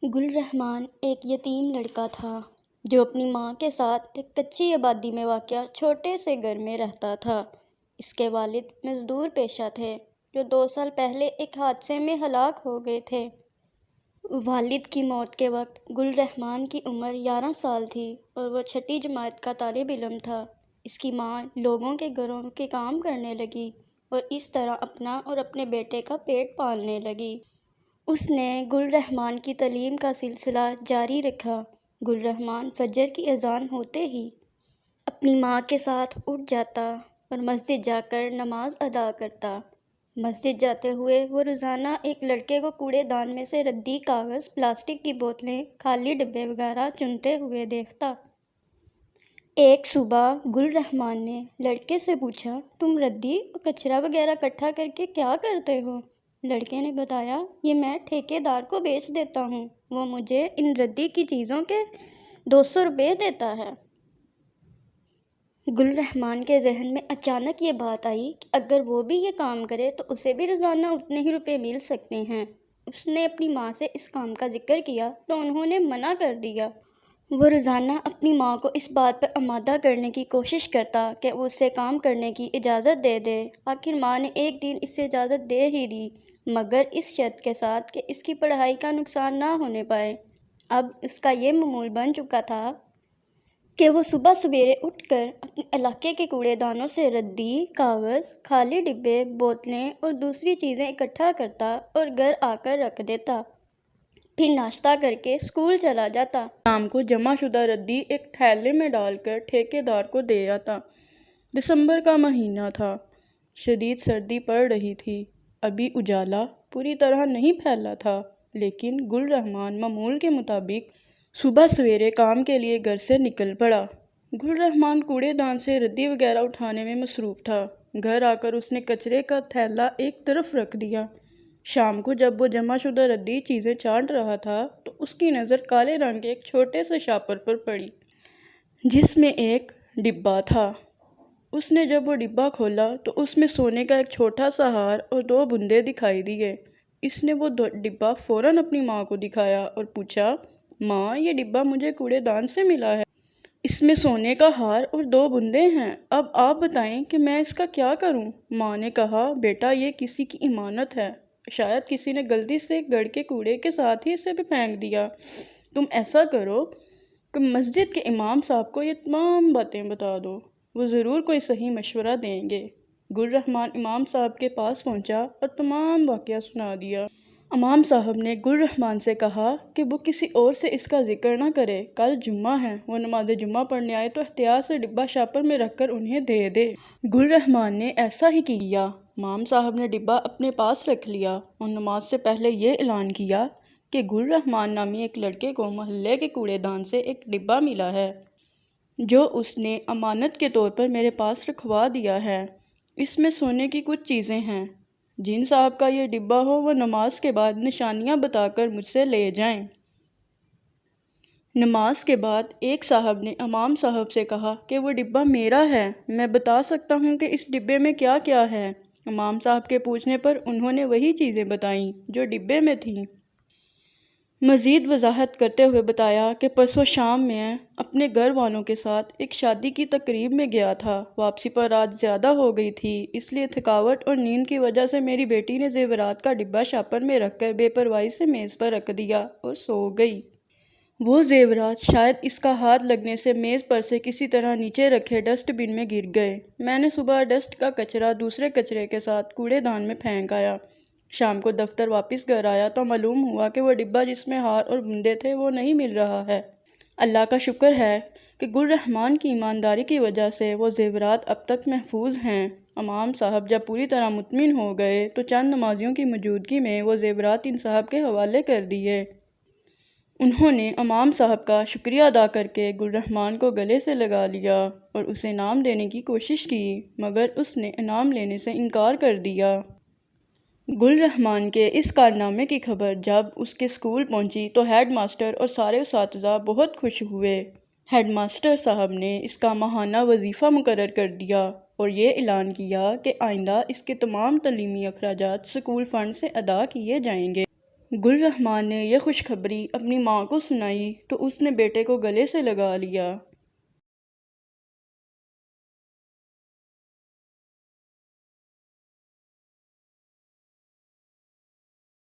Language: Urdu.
گل رحمان ایک یتیم لڑکا تھا جو اپنی ماں کے ساتھ ایک کچی آبادی میں واقع چھوٹے سے گھر میں رہتا تھا۔ اس کے والد مزدور پیشہ تھے جو 2 سال پہلے ایک حادثے میں ہلاک ہو گئے تھے۔ والد کی موت کے وقت گل رحمان کی عمر 11 سال تھی اور وہ 6ٹھی جماعت کا طالب علم تھا۔ اس کی ماں لوگوں کے گھروں کے کام کرنے لگی اور اس طرح اپنا اور اپنے بیٹے کا پیٹ پالنے لگی۔ اس نے گل رحمان کی تعلیم کا سلسلہ جاری رکھا۔ گل رحمان فجر کی اذان ہوتے ہی اپنی ماں کے ساتھ اٹھ جاتا اور مسجد جا کر نماز ادا کرتا۔ مسجد جاتے ہوئے وہ روزانہ ایک لڑکے کو کوڑے دان میں سے ردی، کاغذ، پلاسٹک کی بوتلیں، خالی ڈبے وغیرہ چنتے ہوئے دیکھتا۔ ایک صبح گل رحمان نے لڑکے سے پوچھا، تم ردی اور کچرا وغیرہ اکٹھا کر کے کیا کرتے ہو؟ لڑکے نے بتایا، یہ میں ٹھیکے دار کو بیچ دیتا ہوں، وہ مجھے ان ردی کی چیزوں کے 200 روپے دیتا ہے۔ گل رحمان کے ذہن میں اچانک یہ بات آئی کہ اگر وہ بھی یہ کام کرے تو اسے بھی روزانہ اتنے ہی روپے مل سکتے ہیں۔ اس نے اپنی ماں سے اس کام کا ذکر کیا تو انہوں نے منع کر دیا۔ وہ روزانہ اپنی ماں کو اس بات پر آمادہ کرنے کی کوشش کرتا کہ وہ اسے کام کرنے کی اجازت دے دے۔ آخر ماں نے ایک دن اسے اجازت دے ہی دی، مگر اس شرط کے ساتھ کہ اس کی پڑھائی کا نقصان نہ ہونے پائے۔ اب اس کا یہ معمول بن چکا تھا کہ وہ صبح سویرے اٹھ کر اپنے علاقے کے کوڑے دانوں سے ردی، کاغذ، خالی ڈبے، بوتلیں اور دوسری چیزیں اکٹھا کرتا اور گھر آ کر رکھ دیتا، پھر ناشتہ کر کے اسکول چلا جاتا۔ شام کو جمع شدہ ردی ایک تھیلے میں ڈال کر ٹھیکے دار کو دے آتا۔ دسمبر کا مہینہ تھا، شدید سردی پڑ رہی تھی۔ ابھی اجالا پوری طرح نہیں پھیلا تھا، لیکن گل رحمان معمول کے مطابق صبح سویرے کام کے لیے گھر سے نکل پڑا۔ گل رحمان کوڑے دان سے ردی وغیرہ اٹھانے میں مصروف تھا۔ گھر آ کر اس نے کچرے کا تھیلا ایک طرف رکھ دیا۔ شام کو جب وہ جمع شدہ ردی چیزیں چاٹ رہا تھا تو اس کی نظر کالے رنگ کے ایک چھوٹے سے شاپر پر پڑی جس میں ایک ڈبہ تھا۔ اس نے جب وہ ڈبہ کھولا تو اس میں سونے کا ایک چھوٹا سا ہار اور 2 بندے دکھائی دیے۔ اس نے وہ ڈبہ فوراً اپنی ماں کو دکھایا اور پوچھا، ماں یہ ڈبہ مجھے کوڑے دان سے ملا ہے، اس میں سونے کا ہار اور 2 بندے ہیں، اب آپ بتائیں کہ میں اس کا کیا کروں؟ ماں نے کہا، بیٹا یہ کسی کی امانت ہے، شاید کسی نے غلطی سے گھر کے کوڑے کے ساتھ ہی اسے بھی پھینک دیا۔ تم ایسا کرو کہ مسجد کے امام صاحب کو یہ تمام باتیں بتا دو، وہ ضرور کوئی صحیح مشورہ دیں گے۔ گل رحمان امام صاحب کے پاس پہنچا اور تمام واقعہ سنا دیا۔ امام صاحب نے گل رحمان سے کہا کہ وہ کسی اور سے اس کا ذکر نہ کرے، کل جمعہ ہے، وہ نماز جمعہ پڑھنے آئے تو احتیاط سے ڈبہ شاپر میں رکھ کر انہیں دے دے۔ گل رحمان نے ایسا ہی کیا۔ امام صاحب نے ڈبہ اپنے پاس رکھ لیا اور نماز سے پہلے یہ اعلان کیا کہ گل رحمان نامی ایک لڑکے کو محلے کے کوڑے دان سے ایک ڈبہ ملا ہے جو اس نے امانت کے طور پر میرے پاس رکھوا دیا ہے۔ اس میں سونے کی کچھ چیزیں ہیں، جن صاحب کا یہ ڈبہ ہو وہ نماز کے بعد نشانیاں بتا کر مجھ سے لے جائیں۔ نماز کے بعد ایک صاحب نے امام صاحب سے کہا کہ وہ ڈبہ میرا ہے، میں بتا سکتا ہوں کہ اس ڈبے میں کیا کیا ہے۔ امام صاحب کے پوچھنے پر انہوں نے وہی چیزیں بتائیں جو ڈبے میں تھیں۔ مزید وضاحت کرتے ہوئے بتایا کہ پرسوں شام میں اپنے گھر والوں کے ساتھ ایک شادی کی تقریب میں گیا تھا، واپسی پر رات زیادہ ہو گئی تھی، اس لیے تھکاوٹ اور نیند کی وجہ سے میری بیٹی نے زیورات کا ڈبہ شاپر میں رکھ کر بے پرواہی سے میز پر رکھ دیا اور سو گئی۔ وہ زیورات شاید اس کا ہاتھ لگنے سے میز پر سے کسی طرح نیچے رکھے ڈسٹ بن میں گر گئے۔ میں نے صبح ڈسٹ کا کچرا دوسرے کچرے کے ساتھ کوڑے دان میں پھینک آیا۔ شام کو دفتر واپس گھر آیا تو معلوم ہوا کہ وہ ڈبہ جس میں ہار اور بندے تھے وہ نہیں مل رہا ہے۔ اللہ کا شکر ہے کہ گل رحمان کی ایمانداری کی وجہ سے وہ زیورات اب تک محفوظ ہیں۔ امام صاحب جب پوری طرح مطمئن ہو گئے تو چند نمازیوں کی موجودگی میں وہ زیورات ان صاحب کے حوالے کر دیے۔ انہوں نے امام صاحب کا شکریہ ادا کر کے گل رحمان کو گلے سے لگا لیا اور اسے انعام دینے کی کوشش کی، مگر اس نے انعام لینے سے انکار کر دیا۔ گل رحمان کے اس کارنامے کی خبر جب اس کے اسکول پہنچی تو ہیڈ ماسٹر اور سارے اساتذہ بہت خوش ہوئے۔ ہیڈ ماسٹر صاحب نے اس کا ماہانہ وظیفہ مقرر کر دیا اور یہ اعلان کیا کہ آئندہ اس کے تمام تعلیمی اخراجات اسکول فنڈ سے ادا کیے جائیں گے۔ گل رحمان نے یہ خوشخبری اپنی ماں کو سنائی تو اس نے بیٹے کو گلے سے لگا لیا۔